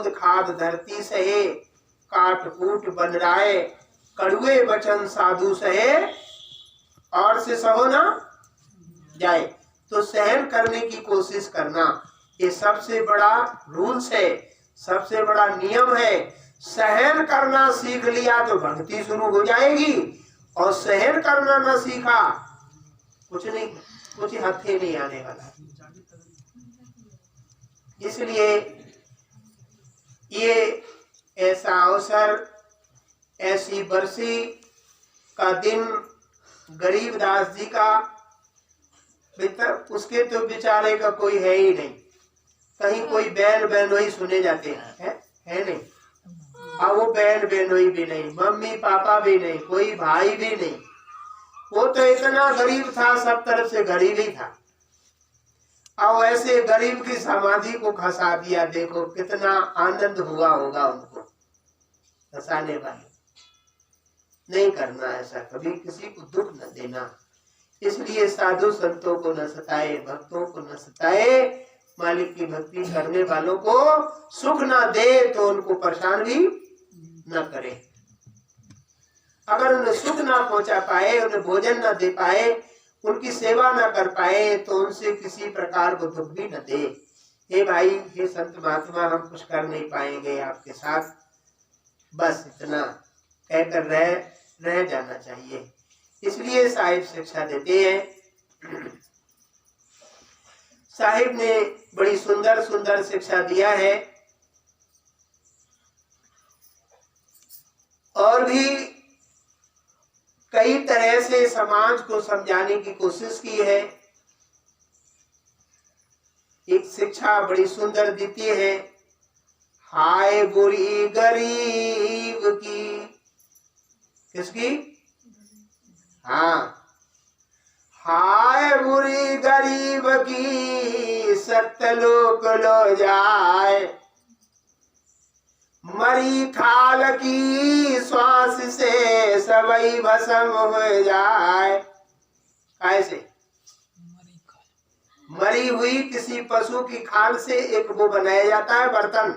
क्रोध खाद धरती सहे, काट कूट बन राय, कड़ुए वचन साधु सहे, और से सहो ना जाए। तो सहन करने की कोशिश करना, ये सबसे बड़ा रूल्स है, सबसे बड़ा नियम है। सहन करना सीख लिया तो भक्ति शुरू हो जाएगी, और सहन करना ना सीखा कुछ नहीं, कुछ हथे नहीं आने वाला। इसलिए ये ऐसा अवसर, ऐसी बरसी का दिन गरीबदास जी का, उसके तो बेचारे का कोई है ही नहीं। कहीं कोई बहन बहनोई सुने जाते हैं, है नहीं। अब वो बहन बहनोई भी नहीं, मम्मी पापा भी नहीं, कोई भाई भी नहीं। वो तो इतना गरीब था, सब तरफ से गरीब ही था। अब ऐसे गरीब की समाधि को खसा दिया, देखो कितना आनंद हुआ होगा उनको खसाने वाले। नहीं करना ऐसा, कभी किसी को दुख न देना। इसलिए साधु संतों को न सताए, भक्तों को न सताए, मालिक की भक्ति करने वालों को सुख न दे तो उनको परेशान भी न करे। अगर उन्हें सुख ना पहुंचा पाए, उन्हें भोजन न दे पाए, उनकी सेवा न कर पाए, तो उनसे किसी प्रकार को दुख भी न दे। हे भाई, हे संत महात्मा, हम कुछ कर नहीं पाएंगे आपके साथ, बस इतना कहकर रह जाना चाहिए। इसलिए साहिब शिक्षा देते हैं। साहिब ने बड़ी सुंदर सुंदर शिक्षा दिया है, और भी कई तरह से समाज को समझाने की कोशिश की है। एक शिक्षा बड़ी सुंदर देती है, हाय बुरी गरीब की। किसकी? हाँ, हाय बुरी गरीब की, सत्यलोक लो जाए, मरी खाल की श्वास से सबई भस्म हो जाए। कैसे? मरी हुई किसी पशु की खाल से एक वो बनाया जाता है बर्तन,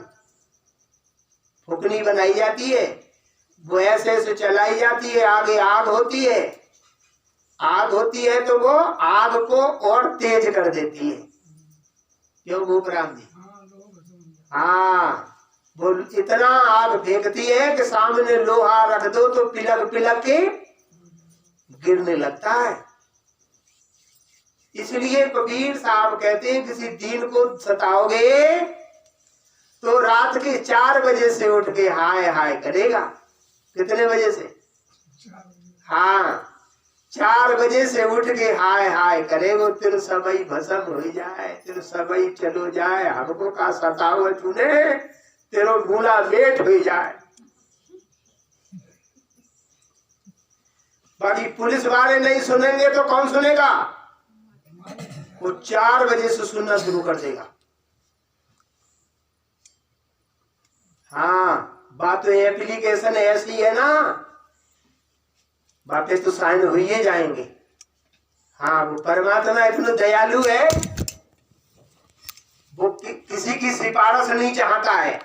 फुकनी बनाई जाती है, वो ऐसे चलाई जाती है, आगे आग होती है। आग होती है तो वो आग को और तेज कर देती है। क्यों भूपराम जी? हाँ, वो इतना आग फेंकती है कि सामने लोहा रख दो तो पिलक पिलक के गिरने लगता है। इसलिए कबीर साहब कहते हैं, किसी दीन को सताओगे तो रात के 4 बजे से उठ के हाय हाय करेगा। कितने बजे से? हाँ, 4 बजे से उठ के हाय हाय करेगो, तेरे सबई भस्म हो जाए, तेरे सबई चलो जाए, हमको का सताओ तूने, तेरो भूला लेट हो जाए। बाकी पुलिस वाले नहीं सुनेंगे तो कौन सुनेगा? वो 4 बजे से सुनना शुरू कर देगा। हाँ, बात तो एप्लीकेशन ऐसी है ना, बातें तो साइन हो ही जाएंगे। हाँ, वो परमात्मा इतना दयालु है, वो किसी की सिफारिश नहीं चाहता है।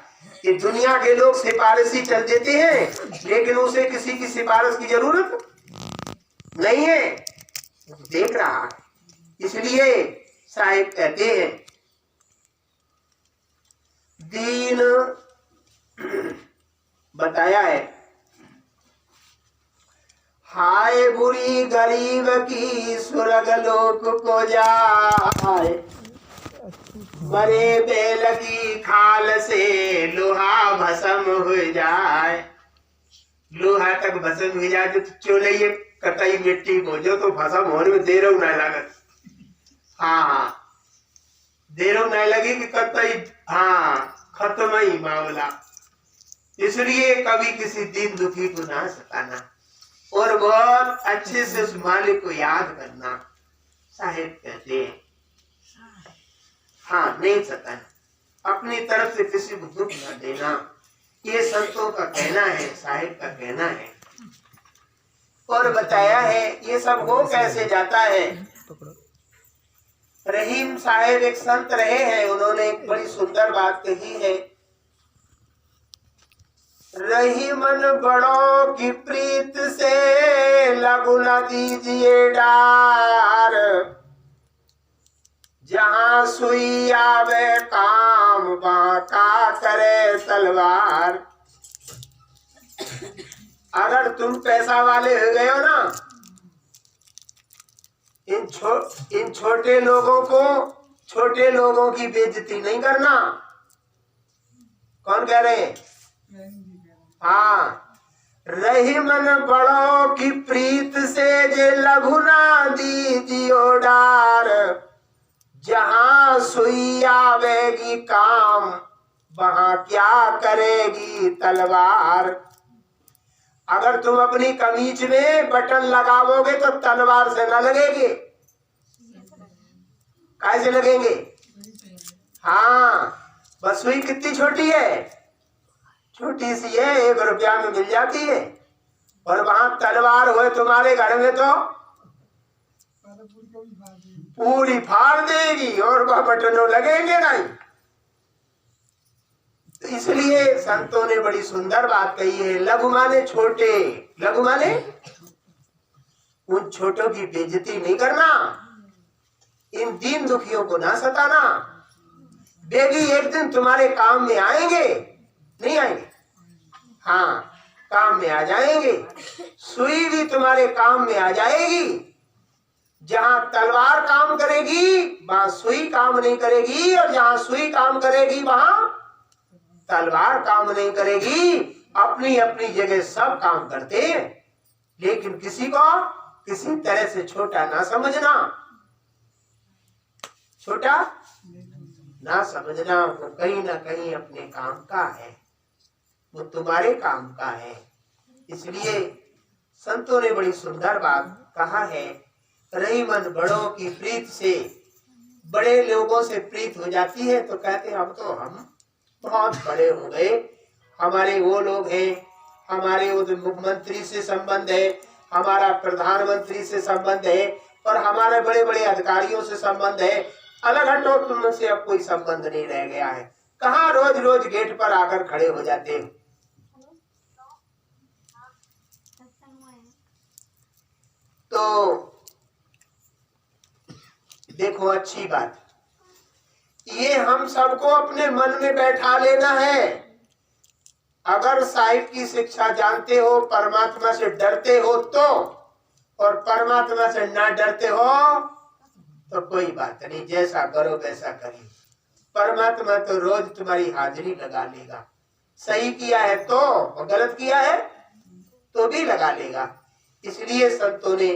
कि दुनिया के लोग सिफारिशी चल देते हैं, लेकिन उसे किसी की सिफारिश की जरूरत नहीं है, देख रहा है। इसलिए साहिब कहते हैं, दीन बताया है, हाय बुरी गरीब की स्वर्ग लोक को जाए, मरे बेल की खाल से लोहा भस्म हो जाए। लोहा तक भस्म हो जाए तो चोले कतई मिट्टी को जो तो भस्म होने में देर न लगत। हाँ, देर न लगी कि कतई हाँ खत्म ही मामला। इसलिए कभी किसी दीन दुखी को ना सताना, और बहुत अच्छे से उस मालिक को याद करना। साहिब कहते हैं, हाँ, नहीं सताना, अपनी तरफ से किसी को दुख न देना। ये संतों का कहना है, साहिब का कहना है। और बताया है ये सब हो कैसे जाता है। रहीम साहिब एक संत रहे हैं, उन्होंने एक बड़ी सुंदर बात कही है। रही मन बड़ों की प्रीत से लघु न दीजिए डार। जहां सुई आवे काम वहां का करे तलवार। अगर तुम पैसा वाले हो गए हो ना, इन छोटे लोगों की बेइज्जती नहीं करना। कौन कह रहे हैं? हाँ, रही मन बड़ों की प्रीत से जे लघु ना दीजियो डार। जहां सुई आवेगी काम वहां क्या करेगी तलवार। अगर तुम अपनी कमीज में बटन लगाओगे तो तलवार से न लगेंगे, कैसे लगेंगे? हाँ, बस सुई कितनी छोटी है, छोटी सी है, 1 रुपया में मिल जाती है। और वहां तलवार हो तुम्हारे घर में तो पूरी फाड़ देगी और वह बटनों लगेंगे नहीं। तो इसलिए संतों ने बड़ी सुंदर बात कही है, लघु माने छोटे, लघु माने उन छोटों की बेइज्जती नहीं करना, इन दीन दुखियों को ना सताना। वे भी एक दिन तुम्हारे काम में आएंगे, नहीं आएंगे? हाँ, काम में आ जाएंगे। सुई भी तुम्हारे काम में आ जाएगी। जहां तलवार काम करेगी वहां सुई काम नहीं करेगी, और जहां सुई काम करेगी वहां तलवार काम नहीं करेगी। अपनी अपनी जगह सब काम करते हैं, लेकिन किसी को किसी तरह से छोटा ना समझना, छोटा ना समझना। वो कहीं ना कहीं अपने काम का है, वो तुम्हारे काम का है। इसलिए संतों ने बड़ी सुंदर बात कहा है, रही मन बड़ों की प्रीत से। बड़े लोगों से प्रीत हो जाती है तो कहते हैं अब तो हम बहुत बड़े हो गए, हमारे वो लोग हैं, हमारे वो मुख्यमंत्री से संबंध है, हमारा प्रधानमंत्री से संबंध है, और हमारे बड़े बड़े अधिकारियों से संबंध है। अलग हटो, तुमसे अब कोई संबंध नहीं रह गया है। कहाँ रोज रोज गेट पर आकर खड़े हो जाते हैं। तो देखो, अच्छी बात, ये हम सबको अपने मन में बैठा लेना है। अगर साहिब की शिक्षा जानते हो, परमात्मा से डरते हो तो, और परमात्मा से ना डरते हो तो कोई बात नहीं, जैसा करो वैसा करिए। परमात्मा तो रोज तुम्हारी हाजिरी लगा लेगा। सही किया है तो, और गलत किया है तो भी लगा लेगा। इसलिए संतों ने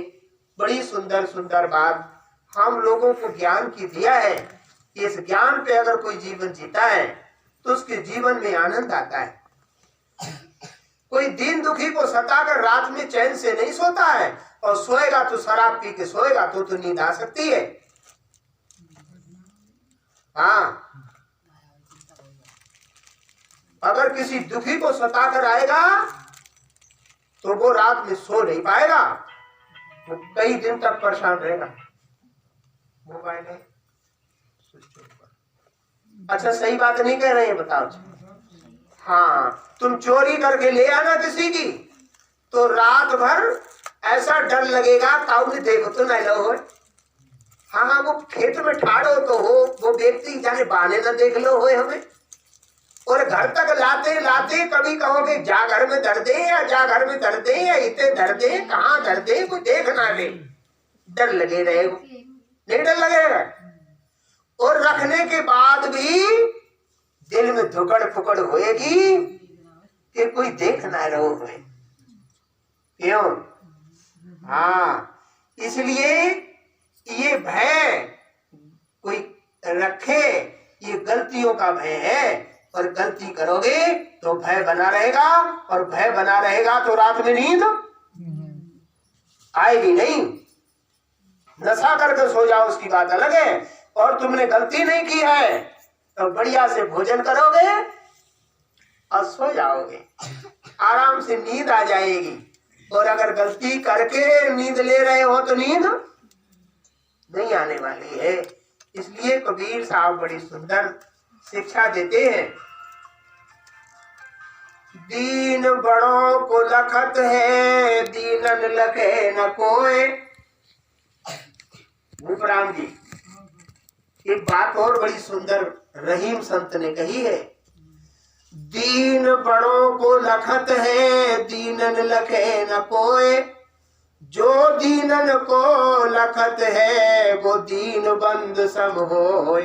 बड़ी सुंदर सुंदर बात हम लोगों को ज्ञान की दिया है। इस ज्ञान पे अगर कोई जीवन जीता है तो उसके जीवन में आनंद आता है। कोई दीन दुखी को सताकर रात में चैन से नहीं सोता है, और सोएगा तो शराब पी के सोएगा तो नींद आ सकती है। हाँ, अगर किसी दुखी को सताकर आएगा तो वो रात में सो नहीं पाएगा, वो कई दिन तक परेशान रहेगा। मोबाइल है, अच्छा सही बात नहीं कह रहे हैं, बताओ। हाँ, तुम चोरी करके ले आना किसी की, तो रात भर ऐसा डर लगेगा ताऊ ने देखो तो नहीं लो हो। हाँ, वो खेत में ठाड़ो तो हो, वो व्यक्ति जाने बहाने न देख लो हो हमें। और घर तक लाते लाते कभी कहोगे जा घर में धर दे, या जा घर में धर दे, या इतने धर दे, कहाँ धर दे, कोई देख ना ले। डर लगे रहेगा, नहीं डर लगेगा। और रखने के बाद भी दिल में धुकड़ फुकड़ होएगी कि कोई देख ना रहो है। क्यों? हाँ, इसलिए ये भय कोई रखे, ये गलतियों का भय है। और गलती करोगे तो भय बना रहेगा, और भय बना रहेगा तो रात में नींद आएगी नहीं। नशा करके सो जाओ उसकी बात अलग है, और तुमने गलती नहीं की है तो बढ़िया से भोजन करोगे और सो जाओगे, आराम से नींद आ जाएगी। और अगर गलती करके नींद ले रहे हो तो नींद नहीं आने वाली है। इसलिए कबीर साहब बड़ी सुंदर शिक्षा देते हैं, दीन दीन बड़ों को लखत है, दीनन लखे न कोय। भूपराम जी, एक बात और बड़ी सुंदर रहीम संत ने कही है, दीन बड़ों को लखत है, दीनन लखे न कोय। जो दीनन को लखत है, वो दीन बंद सम होय।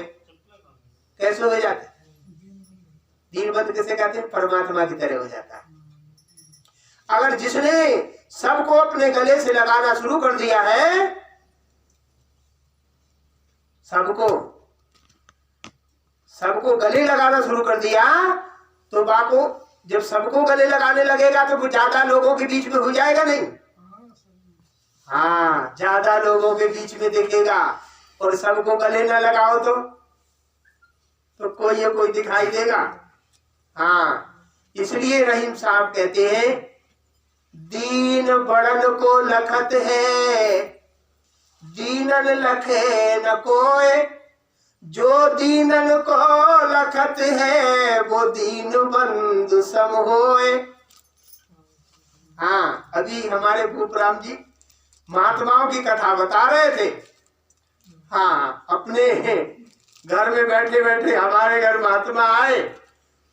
कैसे हो जाता है? दीन बंद किसे कहते हैं? परमात्मा की तरह हो जाता है। अगर जिसने सबको अपने गले से लगाना शुरू कर दिया है, सबको गले लगाना शुरू कर दिया, तो बाको जब सबको गले लगाने लगेगा तो वो ज्यादा लोगों के बीच में हो जाएगा नहीं? हाँ, ज्यादा लोगों के बीच में देखेगा। और सबको गले न लगाओ तो कोई दिखाई देगा। हाँ, इसलिए रहीम साहब कहते हैं, दीन बड़न को लखत है, दीनन लखे न कोय। जो दीनन को लखत है, वो दीन बंधु सम होय। हाँ, अभी हमारे भूपराम जी महात्माओं की कथा बता रहे थे। हाँ, अपने घर में बैठे बैठे हमारे घर महात्मा आए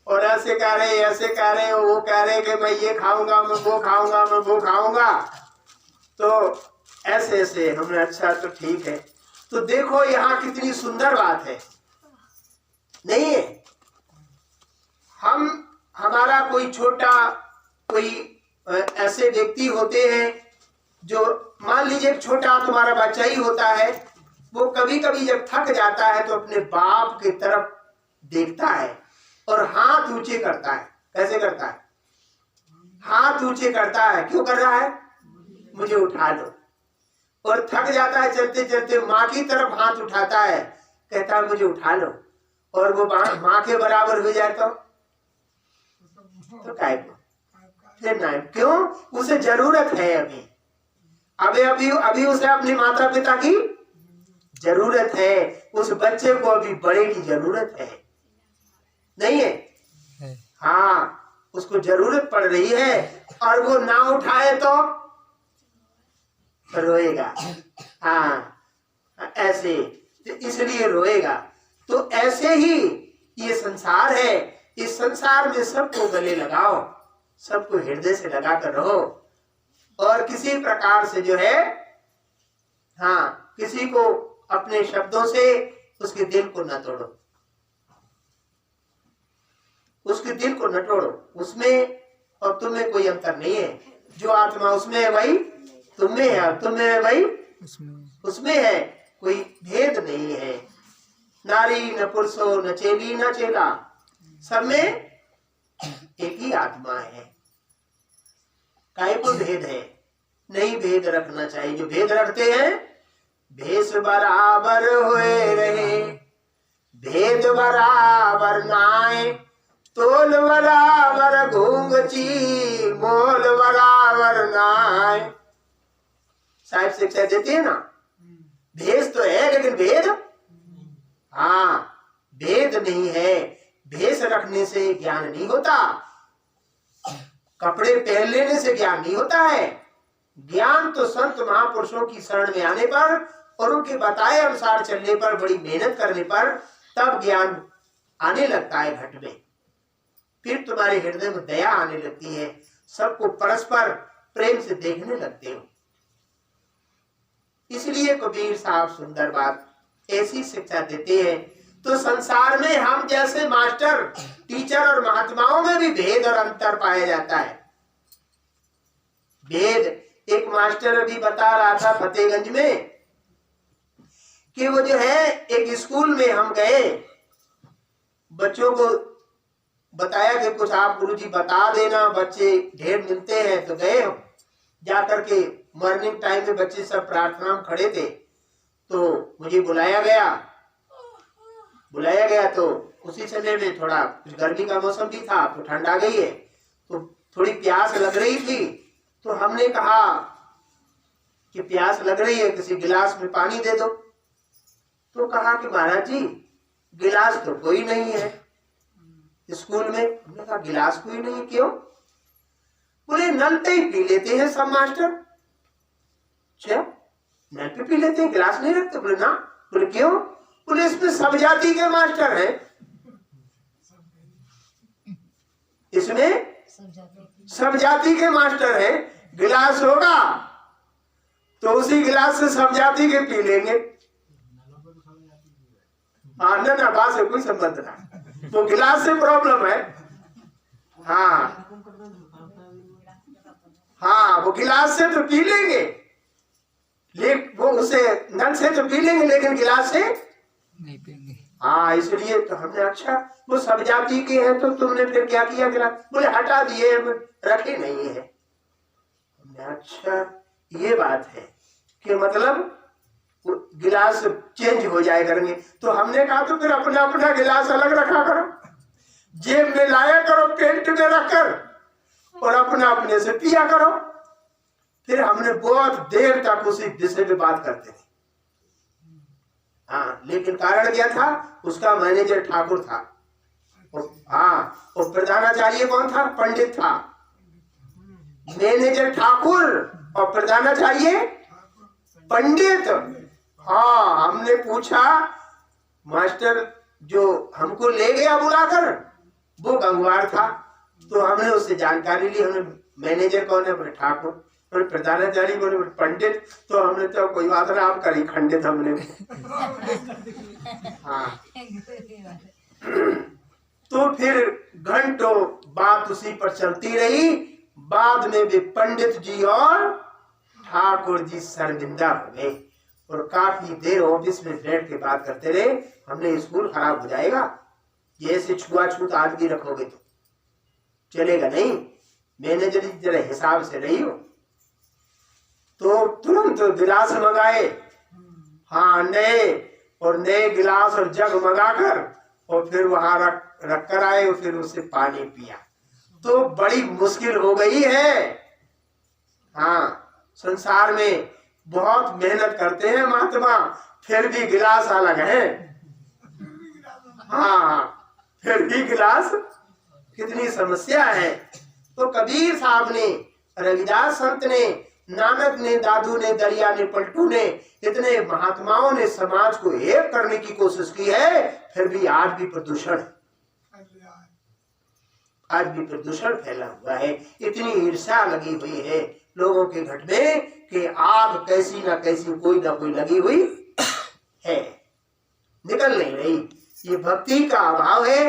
और ऐसे कह रहे, वो कह रहे कि मैं ये खाऊंगा, मैं वो खाऊंगा, मैं वो खाऊंगा। तो ऐसे हमने, अच्छा तो ठीक है। तो देखो यहाँ कितनी सुंदर बात है, नहीं है? हमारा कोई छोटा ऐसे व्यक्ति होते हैं जो, मान लीजिए छोटा तुम्हारा बच्चा ही होता है, वो कभी कभी जब थक जाता है तो अपने बाप की तरफ देखता है और हाथ ऊंचे करता है। कैसे करता है? हाथ ऊंचे करता है। क्यों कर रहा है? मुझे उठा लो। और थक जाता है चलते चलते, माँ की तरफ हाथ उठाता है, कहता है मुझे उठा लो। और वो माँ के बराबर हो जाए तो काय को फिर ना, क्यों? उसे जरूरत है अभी उसे अपने माता पिता की जरूरत है। उस बच्चे को अभी बड़े की जरूरत है, नहीं है? हाँ, उसको जरूरत पड़ रही है और वो ना उठाए तो रोएगा। हाँ, ऐसे, इसलिए रोएगा। तो ऐसे ही ये संसार है, इस संसार में सबको गले लगाओ, सबको हृदय से लगा कर रहो और किसी प्रकार से जो है, हाँ, किसी को अपने शब्दों से उसके दिल को न तोड़ो, उसके दिल को न तोड़ो। उसमें और तुम्हें कोई अंतर नहीं है। जो आत्मा उसमें है वही तुम में है, तुम में है वही उसमें है। कोई भेद नहीं है। नारी न पुरुषो न चेली न चेला, सब में एक ही आत्मा है। काहे को भेद है? नहीं भेद रखना चाहिए। जो भेद रखते हैं, भेष बराबर होए रहे, भेद बराबर नाए, तोल बराबर घूंघची, मोल बराबर नाए। साहिब शिक्षा देते हैं ना, भेष तो है लेकिन भेद, हाँ, भेद नहीं है। भेष रखने से ज्ञान नहीं होता, कपड़े पहन लेने से ज्ञान नहीं होता है। ज्ञान तो संत महापुरुषों की शरण में आने पर और उनके बताए अनुसार चलने पर, बड़ी मेहनत करने पर तब ज्ञान आने लगता है घट में। फिर तुम्हारे हृदय में दया आने लगती है, सबको परस्पर प्रेम से देखने लगते हो। इसलिए कबीर साहब सुंदर बात ऐसी शिक्षा देते हैं। तो संसार में हम जैसे मास्टर, टीचर और महात्माओं में भी भेद और अंतर पाया जाता है। भेद, एक मास्टर अभी बता रहा था फतेहगंज में कि वो जो है, एक स्कूल में हम गए, बच्चों को बताया कि कुछ आप गुरुजी बता देना, बच्चे ढेर मिलते हैं। तो गए हम, जाकर के मॉर्निंग टाइम में बच्चे सब प्रार्थना में खड़े थे, तो मुझे बुलाया गया। तो उसी समय में थोड़ा गर्मी का मौसम भी था, तो ठंड आ गई है, तो थोड़ी प्यास लग रही थी। तो हमने कहा कि प्यास लग रही है, किसी गिलास में पानी दे दो। तो कहा कि महाराज जी गिलास तो कोई नहीं है स्कूल में। हमने कहा गिलास कोई नहीं, क्यों? बोले नल पे ही पी लेते हैं सब मास्टर। अच्छा, नल पे पी लेते हैं, गिलास नहीं रखते? बोले ना। बोले क्यों? बोले इसमें सब जाति के मास्टर हैं, इसमें सब जाति के मास्टर हैं। गिलास होगा तो उसी गिलास से सब जाति के पी लेंगे। हाँ ना, बात से कोई संबंध ना, वो गिलास से प्रॉब्लम है। हाँ हाँ, वो गिलास से तो पी लेंगे, लेकिन वो उसे नल से तो पी लेंगे लेकिन गिलास से नहीं पीएंगे। हाँ, इसलिए तो हमने, अच्छा वो सब जाति के हैं तो तुमने फिर क्या किया गिलास? बोले हटा दिए, रखे नहीं है। अच्छा, ये बात है कि मतलब गिलास चेंज हो जाए करेंगे। तो हमने कहा तो फिर अपना अपना गिलास अलग रखा करो, जेब में लाया करो, पेंट में रखकर, और अपना अपने से पिया करो। फिर हमने बहुत देर तक उसी विषय पे बात करते थे। हाँ, लेकिन कारण क्या था? उसका मैनेजर ठाकुर था। हाँ, और प्रधानाचार्य कौन था? पंडित था। मैनेजर ठाकुर और प्रधानाचार्य पंडित। हाँ, हमने पूछा, मास्टर जो हमको ले गया बुलाकर वो गंगवार था, तो हमने उससे जानकारी ली। हमने मैनेजर कौन है? बोले ठाकुर। और प्रधानाचार्य बोले पंडित। तो हमने तो कोई बात ना, आप करी खंडित हमने। हाँ, तो फिर घंटों बात उसी पर चलती रही। बाद में भी पंडित जी और ठाकुर जी शर्मिंदा हो गए और काफी देर ऑफिस में बैठ के बात करते रहे। हमने स्कूल खराब हो जाएगा, ये ऐसे छुआछूत आदमी रखोगे तो चलेगा नहीं। मैनेजर जी जरा हिसाब से रही हो। तो तुरंत गिलास मंगाए, हाँ नए गिलास और जग मंगाकर, और फिर वहां रख कर आए और फिर उससे पानी पिया। तो बड़ी मुश्किल हो गई है। हाँ, संसार में बहुत मेहनत करते हैं महात्मा, फिर भी गिलास अलग है। हाँ, फिर भी गिलास, कितनी समस्या है। तो कबीर साहब ने, रविदास संत ने, नानक ने, दादू ने, दरिया ने, पलटू ने, इतने महात्माओं ने समाज को एक करने की कोशिश की है, फिर भी आज भी प्रदूषण फैला हुआ है। इतनी ईर्ष्या लगी हुई है लोगों के घट में कि आग कैसी ना कैसी कोई ना कोई लगी हुई है, निकल नहीं रही। ये भक्ति का अभाव है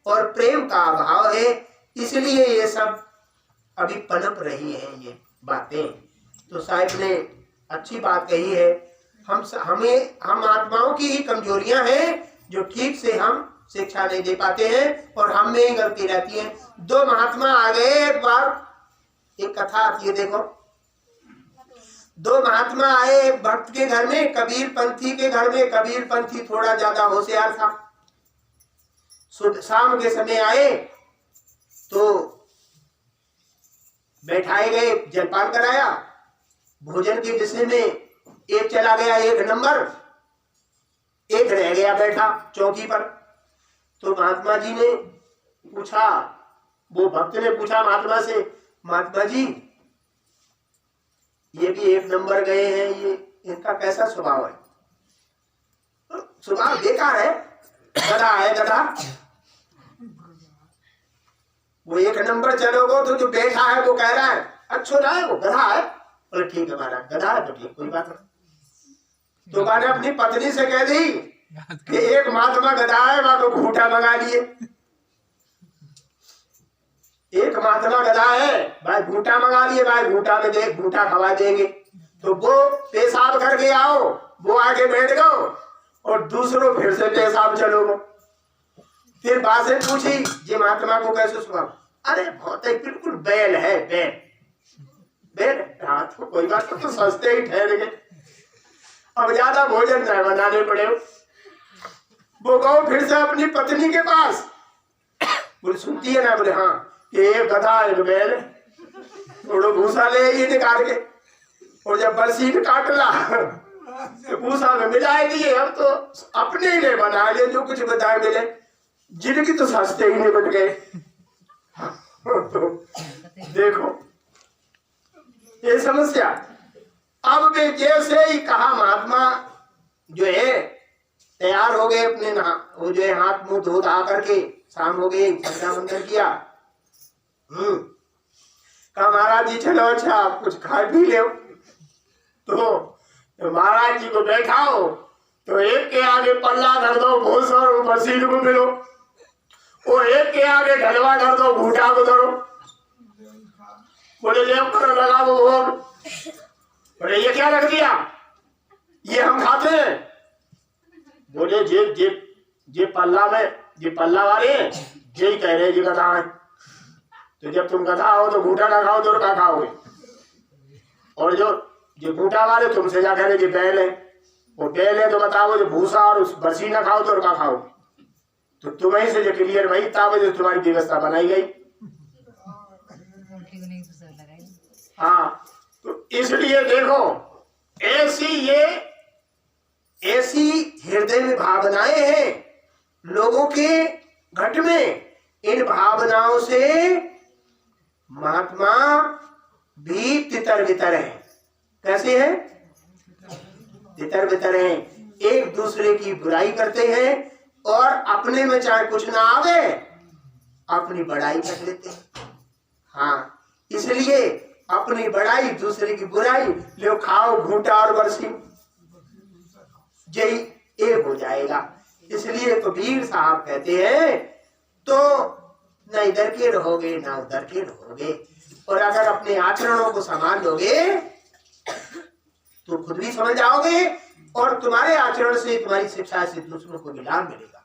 और प्रेम का अभाव है, इसलिए ये सब अभी पनप रही है ये बातें। तो साहिब ने अच्छी बात कही है। हम आत्माओं की ही कमजोरियां हैं जो ठीक से हम शिक्षा नहीं दे पाते हैं और हम में ही गलती रहती है। दो महात्मा आ गए एक बार, एक कथा आती है देखो। दो महात्मा आए एक भक्त के घर में, कबीर पंथी के घर में। कबीर पंथी थोड़ा ज्यादा होशियार था। शाम के समय आए तो बैठाए गए, जलपान कराया। भोजन के विषय में एक चला गया 1 नंबर, एक रह गया बैठा चौकी पर। तो महात्मा जी ने पूछा, वो भक्त ने पूछा महात्मा से, महात्मा जी ये भी 1 नंबर गए हैं, ये इनका कैसा स्वभाव है? तो स्वभाव बेकार है, गधा है गधा। वो 1 नंबर चलोगे तो जो बैठा है वो कह रहा है अच्छा ना है, वो गधा है। बोले ठीक है महाराज, गधा है तो ठीक, कोई बात नहीं। तो मैंने अपनी पत्नी से कह दी कि एक महात्मा गधा है, वहां को घूटा मंगा लिए। एक महात्मा गधा है, भाई घूटा मंगा लिए, भाई घूटा में देख, घूटा खवा देंगे। तो वो पेशाब करके आओ, वो आके बैठ गो और दूसरों फिर से पेशाब चलोगे। फिर बात पूछी जी महात्मा को कैसे सुना? अरे बहुत बिल्कुल बैल है, बैल। हाँ तो कोई बात, तो सस्ते ही ठहरेंगे, अब ज्यादा भोजन न बनाने पड़े। वो गौ फिर से अपनी पत्नी के पास, बोले सुनती है ना? बोले हाँ, ये गधा है बैल, थोड़ा भूसा ले ये निकाल के, और जब बरसी काट ला तो भूसा में मिलाए दिए। अब तो अपने ही बना लिए, जो कुछ बताए मिले, जिनकी तो सस्ते ही निपट गए। तो देखो समस्या। अब वे जैसे ही कहा, महात्मा जो है तैयार हो गए अपने वो जो है हाथ मुंह धो धा करके, शाम हो गई, संध्या वंदन किया। कहा महाराज जी चलो अच्छा आप कुछ खा पी लो। तो महाराज जी को बैठाओ, तो एक के आगे पल्ला धर दो भूस और बरसीन को मिलो, वो एक के आगे ढलवा धर दो घूटा को धरो। बोले लेप करो लगा वो भोग। बोले ये क्या रख दिया, ये हम खाते हैं। बोले जे पल्ला में, जे पल्ला वाले यही कह रहे जी गधा है, तो जब तुम गधा हो तो घूटा ना खाओ तो क्या खाओगे, और जो घूटा वाले तुमसे जा कह रहे जी बैल है, वो बैल है तो बताओ जो भूसा और उस बरसी ना खाओ तो क्या खाओ। तो तुम्हें से जो क्लियर वही तब जो तुम्हारी व्यवस्था बनाई गई। हाँ, तो इसलिए देखो ऐसी हृदय में भावनाएं हैं लोगों के घट में। इन भावनाओं से महात्मा भी तितर बितर है। कैसे है? तितर बितर है, एक दूसरे की बुराई करते हैं और अपने में चाहे कुछ ना आवे अपनी बड़ाई कर लेते हैं। हाँ, इसलिए अपनी बड़ाई दूसरे की बुराई, लो खाओ घूटा और बरसी, यही एक हो जाएगा। इसलिए कबीर साहब कहते हैं तो न इधर के रहोगे ना उधर के रहोगे, और अगर अपने आचरणों को संभाल लोगे तो खुद भी समझ जाओगे और तुम्हारे आचरण से, तुम्हारी शिक्षा से दूसरों को भी लाभ मिलेगा।